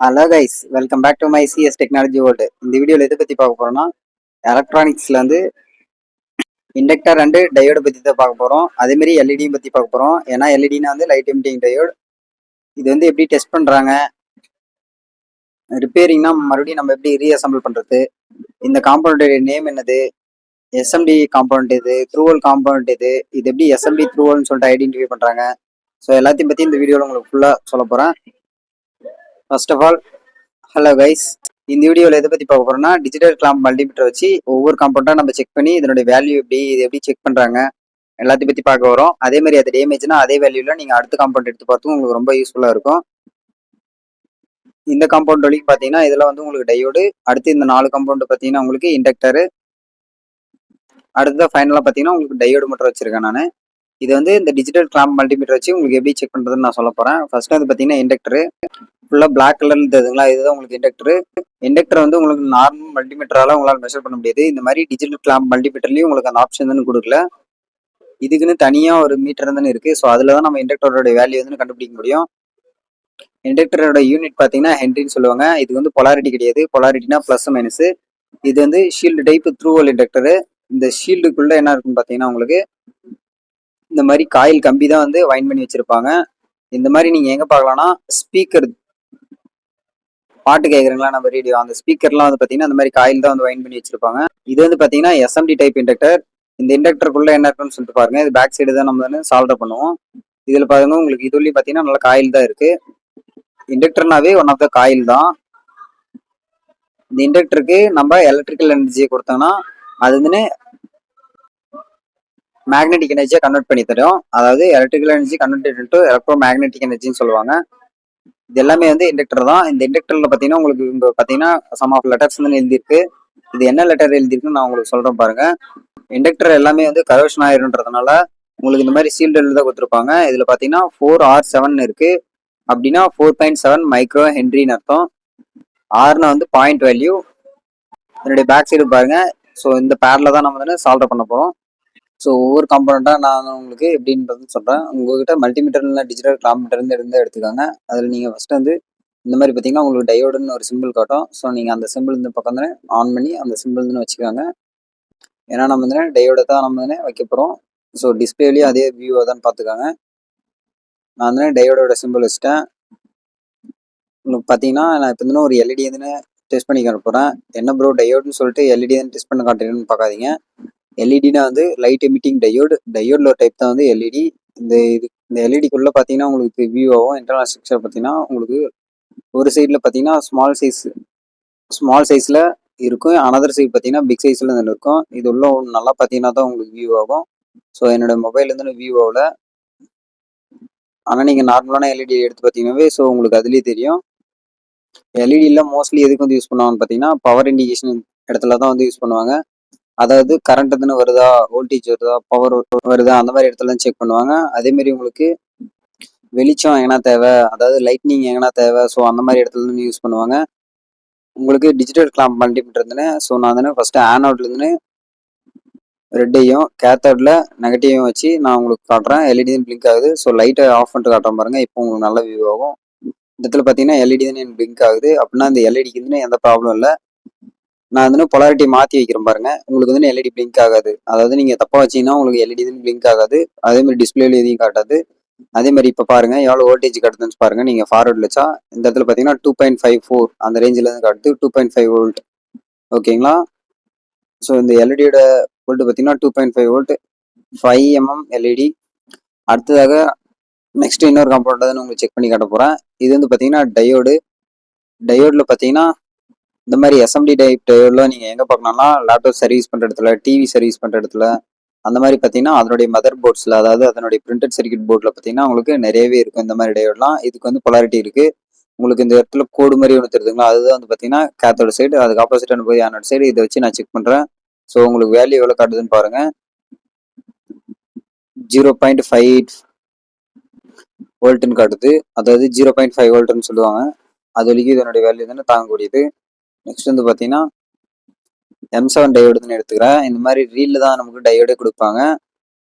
Hello guys, welcome back to my CS technology world. இந்த வீடியோவில் எதை பற்றி பார்க்க போகிறோம்னா, எலக்ட்ரானிக்ஸில் வந்து இண்டக்டர் அண்டு டயோடு பற்றி தான் பார்க்க போகிறோம். அதேமாரி எல்இடியும் பற்றி பார்க்க போகிறோம். ஏன்னா எல்இடினா வந்து லைட் எமிட்டிங் டயோடு. இது வந்து எப்படி டெஸ்ட் பண்ணுறாங்க, ரிப்பேரிங்னா மறுபடியும் நம்ம எப்படி ரீஅசம்பிள் பண்ணுறது, இந்த காம்பவுண்டோட நேம் என்னது, எஸ்எம்டி காம்பவுண்ட் இது, த்ரூவல் காம்பவுண்ட் இது எப்படி எஸ்எம்டி த்ரூவல்னு சொல்லிட்டு ஐடென்டிஃபை பண்ணுறாங்க. ஸோ எல்லாத்தையும் பற்றி இந்த வீடியோவில் உங்களுக்கு ஃபுல்லாக சொல்ல போகிறேன். First of all, hello guys, இந்த வீடியோவில் எதை பற்றி பார்க்க போகிறோம்னா, டிஜிட்டல் கிளாம்ப் மல்டிமீட்டர் வச்சு ஒவ்வொரு காம்பவுண்டாக நம்ம செக் பண்ணி இதனுடைய வேல்யூ இது எப்படி செக் பண்ணுறாங்க எல்லாத்தையும் பற்றி பார்க்க வரோம். அதே மாதிரி அது டேமேஜ்னா அதே வேல்யூவில் நீங்கள் அடுத்த காம்பவுண்ட் எடுத்து பார்த்து உங்களுக்கு ரொம்ப யூஸ்ஃபுல்லாக இருக்கும். இந்த காம்பவுண்ட் வரைக்கும் பார்த்தீங்கன்னா இதில் வந்து உங்களுக்கு டயோடு, அடுத்து இந்த 4 காம்பவுண்டு பார்த்தீங்கன்னா உங்களுக்கு இண்டக்டரு, அடுத்ததாக ஃபைனலாக பார்த்தீங்கன்னா உங்களுக்கு டயோடு மட்டும் வச்சுருக்கேன் நான். இது வந்து இந்த டிஜிட்டல் கிளாம்ப் மல்டிமீட்டர் வச்சு உங்களுக்கு எப்படி செக் பண்ணுறதுன்னு நான் சொல்ல போகிறேன். ஃபர்ஸ்ட் வந்து பார்த்தீங்கன்னா இண்டக்டரு ஃபுல்லாக பிளாக் கலர்ல தெரியுதுங்களா, இதுதான் உங்களுக்கு இண்டக்டரு. இண்டக்டர் வந்து உங்களுக்கு நார்மல் மல்டிமீட்டரால உங்களால் மெஷர் பண்ண முடியாது. இந்த மாதிரி டிஜிட்டல் கிளாம்ப் மல்டிமீட்டர்லையும் உங்களுக்கு அந்த ஆப்ஷன் வந்து கொடுக்கல. இதுக்குன்னு தனியாக ஒரு மீட்டர் தானே இருக்குது. ஸோ அதில் தான் நம்ம இண்டக்டரோட வேல்யூ வந்து கண்டுபிடிக்க முடியும். இண்டக்டரோட யூனிட் பார்த்தீங்கன்னா ஹென்ரின்னு சொல்லுவாங்க. இது வந்து பொலாரிட்டி கிடையாது. பொலாரிட்டினா ப்ளஸ் மைனஸ். இது வந்து ஷீல்டு டைப் த்ரூவல் இண்டக்டரு. இந்த ஷீல்டுக்குள்ள என்ன இருக்குன்னு பார்த்தீங்கன்னா உங்களுக்கு இந்த மாதிரி காயில் கம்பி தான் வந்து வைண்ட் பண்ணி வச்சிருப்பாங்க. இந்த மாதிரி நீங்கள் எங்கே பார்க்கலாம்னா ஸ்பீக்கர், பாட்டு கேட்குறீங்களா நம்ம ரேடியோ, அந்த ஸ்பீக்கர்லாம் வந்து பார்த்தீங்கன்னா அந்த மாதிரி காயில் தான் வந்து வைண்ட் பண்ணி வச்சிருப்பாங்க. இது வந்து பார்த்தீங்கன்னா எஸ்எம்டி டைப் இண்டக்டர். இந்த இண்டக்டருக்குள்ள என்ன இருக்குன்னு சொல்லிட்டு பாருங்க. இது பேக் சைடு தான் நம்ம வந்து சால்டர் பண்ணுவோம். இதில் பாருங்க உங்களுக்கு இதுலேயும் பார்த்தீங்கன்னா நல்ல காயில் தான் இருக்கு. இண்டக்டர்னாவே ஒன் ஆஃப் த காயில் தான். இந்த இண்டக்டருக்கு நம்ம எலக்ட்ரிக்கல் எனர்ஜியை கொடுத்தோம்னா அது வந்து மேக்னெட்டிக் எனர்ஜியை கன்வெர்ட் பண்ணி தரும். அதாவது electrical energy convert to electromagnetic எனர்ஜின்னு சொல்லுவாங்க. இது எல்லாமே வந்து இண்டக்டர் தான். இந்த இண்டக்டர்ல பார்த்தீங்கன்னா உங்களுக்கு இங்க பார்த்தீங்கன்னா சம் ஆஃப் லெட்டர்ஸ் வந்து எழுதியிருக்கு. இது என்ன லெட்டர் எழுதிருக்குன்னு நான் உங்களுக்கு சொல்றேன் பாருங்க. இண்டக்டர் எல்லாமே வந்து கரோஷன் ஆயிருன்றதுனால உங்களுக்கு இந்த மாதிரி சீல்டு எழுத கொடுத்துருப்பாங்க. இதுல பார்த்தீங்கன்னா 4R7 இருக்கு. அப்படின்னா 4.7 மைக்ரோ ஹென்ரின்னு அர்த்தம். ஆர்னா வந்து பாயிண்ட் வேல்யூ. என்னுடைய பேக் சைடு பாருங்க. ஸோ இந்த பேர்ல தான் நம்ம வந்து சால்வ் பண்ண போறோம். ஸோ ஒவ்வொரு காம்பனண்ட்டாக நான் உங்களுக்கு எப்படின்றது சொல்கிறேன். உங்கள்கிட்ட மல்டிமீட்டர்ல டிஜிட்டல் கிளாமீட்டர் இருந்து எடுத்துக்காங்க. அதில் நீங்கள் ஃபஸ்ட்டு வந்து இந்த மாதிரி பார்த்தீங்கன்னா உங்களுக்கு டயோடுன்னு ஒரு சிம்பிள் காட்டும். ஸோ நீங்கள் அந்த சிம்பிள் இந்த பக்கம் தானே ஆன் பண்ணி அந்த சிம்பிள் வந்து வச்சுக்காங்க. ஏன்னா நம்ம வந்து டயோடை தான் நம்ம வந்து வைக்க போகிறோம். ஸோ டிஸ்பிளேலேயும் அதே வியூவை தான் பார்த்துக்காங்க. நான் வந்து டயோடோட சிம்பிள் வச்சுட்டேன். உங்களுக்கு பார்த்தீங்கன்னா நான் இப்போ வந்து ஒரு எல்இடி வந்து டெஸ்ட் பண்ணி காட்ட போகிறேன். என்ன ப்ரோ டயோடுன்னு சொல்லிட்டு எல்இடி வந்து டெஸ்ட் பண்ண காட்டுறேன்னு பார்க்காதீங்க. எல்இடினா வந்து லைட் எமிட்டிங் டயோடு. டயோடில் ஒரு டைப் தான் வந்து எல்இடி. இந்த எல்இடிக்குள்ளே பார்த்தீங்கன்னா உங்களுக்கு வியூ ஆகும். இன்டர்னல் ஸ்ட்ரக்சர் பார்த்தீங்கன்னா உங்களுக்கு ஒரு சைடில் பார்த்தீங்கன்னா ஸ்மால் சைஸில் இருக்கும். அனதர் சைடு பார்த்தீங்கன்னா பிக் சைஸில் இருக்கும். இது உள்ள நல்லா பார்த்தீங்கன்னா தான் உங்களுக்கு வியூ ஆகும். ஸோ என்னோட மொபைல் வந்து வியூ ஆகல. ஆனால் நீங்கள் நார்மலான எல்இடி எடுத்து பார்த்தீங்கன்னாவே ஸோ உங்களுக்கு அதுலேயே தெரியும். எல்இடியில் மோஸ்ட்லி எதுக்கு வந்து யூஸ் பண்ணுவாங்கன்னு பார்த்தீங்கன்னா பவர் இண்டிகேஷன் இடத்துல தான் வந்து யூஸ் பண்ணுவாங்க. அதாவது கரண்ட் எதுன்னு வருதா, வோல்டேஜ் வருதா, பவர் வருதா, அந்த மாதிரி இடத்துல செக் பண்ணுவாங்க. அதே மாதிரி உங்களுக்கு வெளிச்சம் எங்கன்னா தேவை, அதாவது லைட்னிங் எங்கன்னா தேவை, ஸோ அந்த மாதிரி இடத்துல இருந்து யூஸ் பண்ணுவாங்க. உங்களுக்கு டிஜிட்டல் கிளாம்ப் மல்டிமீட்டர் இருந்துன்னு ஸோ நான் வந்து ஃபர்ஸ்ட் ஆனோட்லேருந்து ரெட்டையும் கேத்தோடில் நெகட்டிவையும் வச்சு நான் உங்களுக்கு காட்டுறேன். எல்இடி தான் பிளிங்க் ஆகுது. ஸோ லைட்டை ஆஃப் பண்ணிட்டு காட்டுறேன் பாருங்க. இப்போ உங்களுக்கு நல்ல வியூ ஆகும். இந்த இடத்துல பார்த்தீங்கன்னா எல்இடி தான் எனக்கு பிளிங்க் ஆகுது. அப்படின்னா இந்த எல்இடிக்கு வந்து எந்த ப்ராப்ளம் இல்லை. நான் வந்து பொலாரிட்டி மாற்றி வைக்கிறேன் பாருங்க. உங்களுக்கு வந்து எல்இடி பிளிங்க் ஆகாது. அதாவது நீங்கள் தப்பாக வச்சீங்கன்னா உங்களுக்கு எல்இடி வந்து பிளிங்க் ஆகாது. அதே மாதிரி டிஸ்பிளேல எதையும் காட்டாது. அதே மாதிரி இப்போ பாருங்க எவ்வளோ வோல்டேஜ் காட்டுதுன்னு பாருங்க. நீங்கள் ஃபார்வர்டில் வச்சா இந்த இடத்துல பார்த்தீங்கன்னா 2.54 அந்த ரேஞ்சில் இருந்து காட்டுது. 2.5 வோல்ட். ஓகேங்களா. ஸோ இந்த எல்இடியோட வோல்ட் பார்த்தீங்கன்னா 2.5 வோல்ட், 5 mm எல்இடி. அடுத்ததாக நெக்ஸ்ட் இன்னொரு காம்பவுண்ட் தான் உங்களுக்கு செக் பண்ணி காட்ட போகிறேன். இது வந்து பார்த்தீங்கன்னா டயோடில் பார்த்தீங்கன்னா இந்த மாதிரி எஸ்எம்டி டைப் டயோடில் நீங்கள் எங்கே பார்க்கணும்னா லேப்டாப் சர்வீஸ் பண்ணுற இடத்துல, டிவி சர்வீஸ் பண்ணுற இடத்துல, அந்த மாதிரி பார்த்தீங்கன்னா அதனுடைய மதர் போர்ட்ஸில், அதாவது அதனுடைய பிரிண்டட் சர்க்கியூட் போர்டில் பார்த்தீங்கன்னா உங்களுக்கு நிறையவே இருக்கும் இந்த மாதிரி டயோட்லாம். இதுக்கு வந்து பொலாரிட்டி இருக்குது. உங்களுக்கு இந்த இடத்துல கோடு மாதிரி ஒன்று தெரியுதுங்களா, அதுதான் வந்து பார்த்தீங்கன்னா கேத்தோட சைடு. அதுக்கு ஆப்போசிட்டான போய் ஆனோட சைடு. இதை வச்சு நான் செக் பண்ணுறேன். ஸோ உங்களுக்கு வேல்யூ எவ்வளோ காட்டுதுன்னு பாருங்கள். 0.5 வோல்ட்டுன்னு காட்டுது. அதாவது 0.5 வோல்ட்டுன்னு சொல்லுவாங்க. அது வரைக்கும் இதனுடைய வேல்யூ தானே தாங்கக்கூடியது. நெக்ஸ்ட் வந்து பார்த்தீங்கன்னா M7 டயோடுன்னு எடுத்துக்கிறேன். இந்த மாதிரி ரீல்ல தான் நமக்கு டயோடே கொடுப்பாங்க.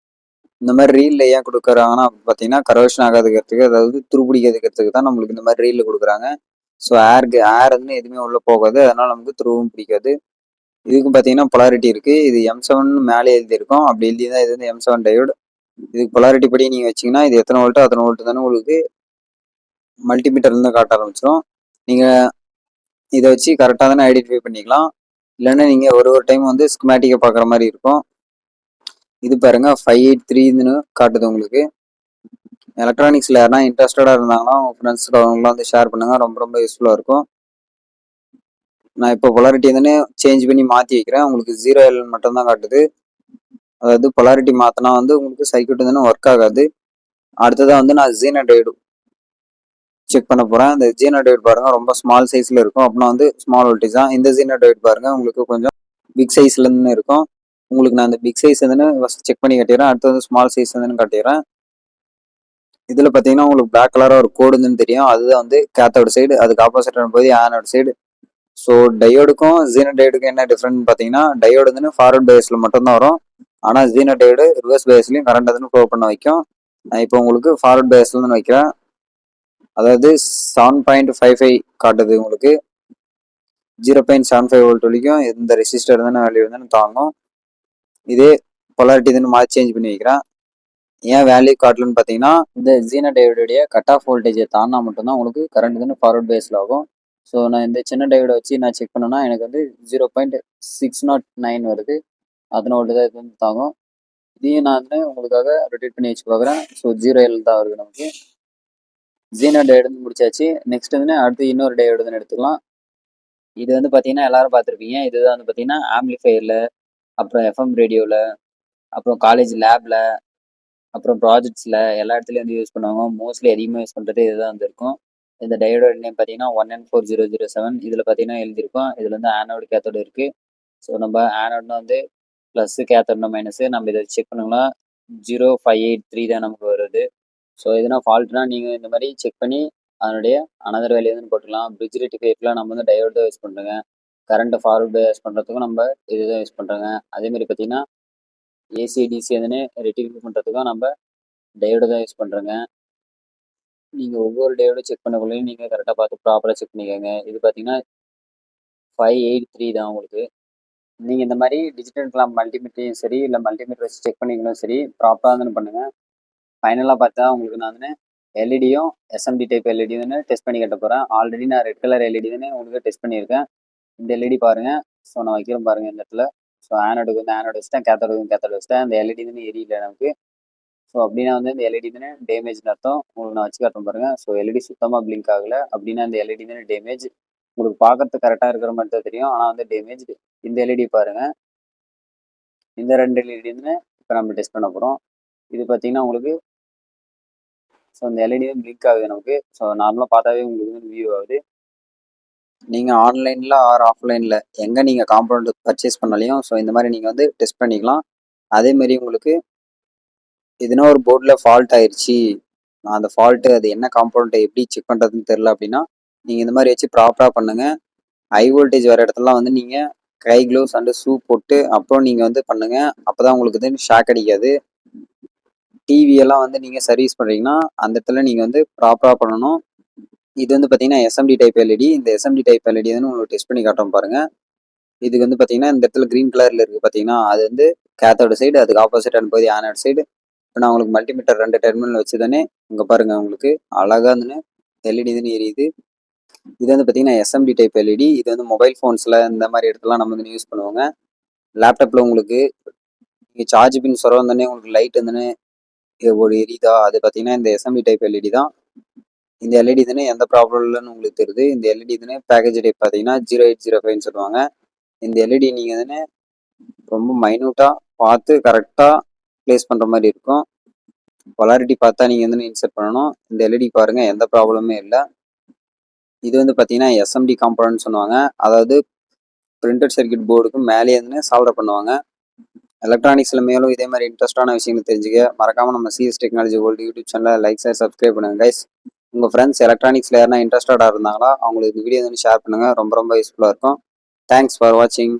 இந்த மாதிரி ரீல்ல ஏன் கொடுக்குறாங்கன்னா பார்த்தீங்கன்னா கரோஷன் ஆகாதுக்கிறதுக்கு, அதாவது துருபிடிக்காதுக்கிறதுக்கு தான் நம்மளுக்கு இந்த மாதிரி ரீல்ல கொடுக்குறாங்க. ஸோ ஏர் வந்து எதுவுமே உள்ளே போகாது, அதனால் நமக்கு த்ரூவும் பிடிக்காது. இதுக்கு பார்த்தீங்கன்னா பொலாரிட்டி இருக்குது. இது M7 மேலே எழுதியிருக்கும், அப்படி எழுதி தான் இது வந்து M7 டயோடு. இதுக்கு பொலாரிட்டி படி நீங்கள் வச்சிங்கன்னா இது எத்தனை வோல்ட்டோ அத்தனை வோல்ட்டு தானே உங்களுக்கு மல்டிமீட்டர்லேருந்து காட்ட ஆரம்பிச்சிடும். நீங்கள் இதை வச்சு கரெக்டாக தானே ஐடென்டிஃபை பண்ணிக்கலாம். இல்லைன்னா நீங்கள் ஒரு டைம் வந்து ஸ்கிமேட்டிக்கை பார்க்குற மாதிரி இருக்கும். இது பாருங்க 583ன்னு காட்டுது உங்களுக்கு. எலக்ட்ரானிக்ஸில் யாருன்னா இன்ட்ரெஸ்டடாக இருந்தாங்கன்னா உங்கள் ஃப்ரெண்ட்ஸுக்கு அவங்களாம் வந்து ஷேர் பண்ணுங்கள், ரொம்ப ரொம்ப யூஸ்ஃபுல்லாக இருக்கும். நான் இப்போ பொலாரிட்டி வந்து சேஞ்ச் பண்ணி மாற்றி வைக்கிறேன். உங்களுக்கு 0L மட்டும்தான் காட்டுது. அதாவது பொலாரிட்டி மாற்றினா வந்து உங்களுக்கு சர்க்யூட் வந்து ஒர்க் ஆகாது. அடுத்ததாக வந்து நான் ஜீனோ டயோடு செக் பண்ண போகிறேன். இந்த ஜீனோ டயோடு பாருங்கள் ரொம்ப ஸ்மால் சைஸில் இருக்கும், அப்படின்னா வந்து ஸ்மால் வோல்டேஜ் தான். இந்த ஜீனோ டயோடு பாருங்கள் உங்களுக்கு கொஞ்சம் பிக் சைஸ்லேருந்து இருக்கும். உங்களுக்கு நான் அந்த பிக் சைஸ் வந்து ஃபஸ்ட் செக் பண்ணி காட்டிடுறேன், அடுத்து வந்து ஸ்மால் சைஸ் வந்து காட்டிடுறேன். இதில் பார்த்தீங்கன்னா உங்களுக்கு பிளாக் கலராக ஒரு கோடுன்னு தெரியும், அதுதான் வந்து கேத்தோட சைடு, அதுக்கு ஆப்போசிட் போது ஆனோட சைடு. ஸோ டயோடுக்கும் ஜீனோ டயோடுக்கும் என்ன டிஃப்ரெண்ட் பார்த்தீங்கன்னா, டயோடு வந்து ஃபார்வர்ட் பேஸில் மட்டும்தான் வரும், ஆனால் ஜீனோ டயோடு ரிவர்ஸ் பேஸ்லையும் கரண்ட் வந்து ஃப்ளோ பண்ண வைக்கும். நான் இப்போ உங்களுக்கு ஃபார்வர்ட் பேஸில் தான் வைக்கிறேன். அதாவது 7.55 காட்டுது உங்களுக்கு. 0.75 வோல்ட் வரைக்கும் இந்த ரெசிஸ்டர் தானே வேல்யூ வந்து தாங்கும். இதே பொலாரிட்டி வந்து மாற்றி சேஞ்ச் பண்ணி வைக்கிறேன். ஏன் வேல்யூ காட்டலன்னு பார்த்தீங்கன்னா, இந்த ஜீனோ டயோடைய கட் ஆஃப் வோல்டேஜை தாண்டினா மட்டும்தான் உங்களுக்கு கரண்ட் வந்து ஃபார்வர்ட் பேஸில் ஆகும். ஸோ நான் இந்த சின்ன டயோடை வச்சு நான் செக் பண்ணேன்னா எனக்கு வந்து 0.609 வருது, அதனை வோல்ட் தான் இது வந்து தாங்கும். இதையும் நான் வந்து உங்களுக்காக ரொட்டேட் பண்ணி வச்சு பார்க்குறேன். ஸோ 0L தான் வருது நமக்கு. ஜீனோ டயோடு முடிச்சாச்சு. நெக்ஸ்ட் வந்து அடுத்து இன்னொரு டயோடு தான் எடுத்துக்கலாம். இது வந்து பார்த்தீங்கன்னா எல்லாரும் பார்த்துருப்பீங்க. இதுதான் வந்து பார்த்தீங்கன்னா ஆம்பிளிஃபையரில், அப்புறம் FM ரேடியோவில், அப்புறம் காலேஜ் லேபில், அப்புறம் ப்ராஜெக்ட்ஸில் எல்லா இடத்துலையும் வந்து யூஸ் பண்ணுவாங்க. மோஸ்ட்லி அதிகமாக யூஸ் பண்ணுறது இதுதான் வந்து இருக்கும். இந்த டயோடோட நேம் பார்த்தீங்கன்னா 1N4007. இதில் பார்த்தீங்கன்னா எழுதியிருக்கும். இதில் வந்து ஆனோடு கேத்தோடு இருக்குது. ஸோ நம்ம ஆனோட்னா வந்து ப்ளஸ்ஸு, கேத்தோட்னா மைனஸு. நம்ம இதை செக் பண்ணோம்னா 0583 தான் நமக்கு வருது. ஸோ எதுனா ஃபால்ட்னா நீங்கள் இந்த மாதிரி செக் பண்ணி அதனுடைய அனதர் வேல்யூ வந்து போட்டுக்கலாம். பிரிட்ஜ் ரெக்டிஃபையர்லாம் நம்ம வந்து டயோடு தான் யூஸ் பண்ணுறோங்க. கரண்ட்டை ஃபார்வர்டு யூஸ் பண்ணுறதுக்கும் நம்ம இதுதான் யூஸ் பண்ணுறோங்க. அதேமாதிரி பார்த்தீங்கன்னா ஏசி டிசி எதுன்னு ரெக்டிஃபை பண்ணுறதுக்கும் நம்ம டயோடு தான் யூஸ் பண்ணுறோங்க. நீங்கள் ஒவ்வொரு டயோடும் செக் பண்ணக்குள்ளேயும் நீங்கள் கரெக்டாக பார்த்து ப்ராப்பராக செக் பண்ணிக்கோங்க. இது பார்த்தீங்கன்னா 583 தான் உங்களுக்கு. நீங்கள் இந்த மாதிரி டிஜிட்டல் கிளாக் மல்டிமீட்டரையும் சரி, இல்லை மல்டிமீட்டர் வச்சு செக் பண்ணிக்கணும் சரி, ப்ராப்பராக வந்து பண்ணுங்கள். ஃபைனலாக பார்த்தா உங்களுக்கு நான் வந்து எல்இடியும் எஸ்எம்டி டைப் எல்இடி வந்து டெஸ்ட் பண்ணி கட்ட போகிறேன். ஆல்ரெடி நான் ரெட் கலர் எல்இடி தானே உங்களுக்கு டெஸ்ட் பண்ணியிருக்கேன். இந்த எல்இடி பாருங்கள். ஸோ நான் வைக்கிறேன் பாருங்கள் இந்த இடத்துல. ஸோ ஆனோடுக்கு வந்து ஆனோடு வச்சுட்டேன், கேத்தோடுக்கு கேத்தோடு வச்சுட்டேன். இந்த எல்இடி வந்து எரியல நமக்கு. ஸோ அப்படின்னா வந்து இந்த எல்இடி தானே டேமேஜ்னு அர்த்தம். உங்களுக்கு நான் வச்சு காட்டுறேன் பாருங்கள். ஸோ எல்இடி சுத்தமாக பிளிங்க் ஆகலை, அப்படின்னா இந்த எல்இடி தானே டேமேஜ். உங்களுக்கு பார்க்கறதுக்கு கரெக்டாக இருக்கிற மாதிரி தான் தெரியும், ஆனால் வந்து டேமேஜ். இந்த எல்இடி பாருங்கள். இந்த ரெண்டு எல்இடி வந்து இப்போ நம்ம டெஸ்ட் பண்ண போகிறோம். இது பார்த்தீங்கன்னா உங்களுக்கு ஸோ இந்த எல்இடி வந்து பிளிங்க் ஆகுது நமக்கு. ஸோ நார்மலாக பார்த்தாவே உங்களுக்கு வந்து வியூ ஆகுது. நீங்கள் ஆன்லைனில் ஆர் ஆஃப்லைனில் எங்கே நீங்கள் காம்பவுண்டு பர்ச்சேஸ் பண்ணலையும் ஸோ இந்த மாதிரி நீங்கள் வந்து டெஸ்ட் பண்ணிக்கலாம். அதேமாரி உங்களுக்கு எதுனா ஒரு போர்டில் ஃபால்ட் ஆயிடுச்சு, அந்த ஃபால்ட்டு அது என்ன காம்பவுண்ட்டை எப்படி செக் பண்ணுறதுன்னு தெரில அப்படின்னா, நீங்கள் இந்த மாதிரி வச்சு ப்ராப்பராக பண்ணுங்கள். ஹை வோல்டேஜ் வர இடத்துலலாம் வந்து நீங்கள் கை க்ளவுஸ் அண்டு ஷூ போட்டு அப்புறம் நீங்கள் வந்து பண்ணுங்கள். அப்போ தான் உங்களுக்கு வந்து ஷாக் அடிக்காது. டிவியெல்லாம் வந்து நீங்கள் சர்வீஸ் பண்ணுறீங்கன்னா அந்த இடத்துல நீங்கள் வந்து ப்ராப்பராக பண்ணணும். இது வந்து பார்த்தீங்கன்னா எஸ்எம்டி டைப் எல்இடி. இந்த எஸ்எம்டி டைப் எல்இடி வந்து உங்களுக்கு டெஸ்ட் பண்ணி காட்டுறோம் பாருங்கள். இதுக்கு வந்து பார்த்தீங்கன்னா இந்த இடத்துல க்ரீன் கலரில் இருக்குது பார்த்தீங்கன்னா, அது வந்து கேத்தோட சைடு, அதுக்கு ஆப்போசிட் அனுப்பது ஆனோட் சைடு. இப்போ நான் உங்களுக்கு மல்டிமீட்டர் 2 டெர்மினல் வச்சு தானே இங்கே பாருங்கள் உங்களுக்கு அழகாக இருந்துன்னு எல்இடி தானே எரியுது. இது வந்து பார்த்தீங்கன்னா எஸ்எம்டி டைப் எல்இடி. இது வந்து மொபைல் ஃபோன்ஸில் இந்த மாதிரி இடத்துலாம் நம்ம வந்து யூஸ் பண்ணுவாங்க. லேப்டாப்பில் உங்களுக்கு நீங்கள் சார்ஜ் பின் சொரம் தானே உங்களுக்கு லைட் வந்துன்னு ஒரு எரியுதா, அது பார்த்தீங்கன்னா இந்த எஸ்எம்டி டைப் எல்இடி தான். இந்த எல்இடி தானே எந்த ப்ராப்ளம் இல்லைன்னு உங்களுக்கு தெரியுது. இந்த எல்இடி தானே பேக்கேஜ் டைப் பார்த்தீங்கன்னா 0805 சொல்லுவாங்க. இந்த எல்இடி நீங்கள் தானே ரொம்ப மைன்யூட்டாக பார்த்து கரெக்டாக ப்ளேஸ் பண்ணுற மாதிரி இருக்கும். பொலாரிட்டி பார்த்தா நீங்கள் வந்து இன்செர்ட் பண்ணணும். இந்த எல்இடி பாருங்கள் எந்த ப்ராப்ளமே இல்லை. இது வந்து பார்த்தீங்கன்னா எஸ்எம்டி காம்பனன்ட் சொல்லுவாங்க. அதாவது பிரிண்டட் சர்க்யூட் போர்டுக்கு மேலே இருந்து சால்டர் பண்ணுவாங்க. எலக்ட்ரானிக்ஸில் மேலும் இதே மாதிரி இன்ட்ரெஸ்டான விஷயங்கள் தெரிஞ்சுக்க மறக்காமல் நம்ம சிஎஸ் டெக்னாலஜி வேர்ல்டு யூடியூப் சேனலை லைக் ஷேர் சப்ஸ்கிரைப் பண்ணுங்கள் கைஸ். உங்கள் ஃப்ரெண்ட்ஸ் எலக்ட்ரானிக்ஸில் யாருன்னா இன்ட்ரெஸ்டடாக இருந்தாங்களா அவங்களுக்கு இந்த வீடியோ வந்து ஷேர் பண்ணுங்கள். ரொம்ப ரொம்ப யூஸ்ஃபுல்லாக இருக்கும். தேங்க்ஸ் ஃபார் வாட்சிங்.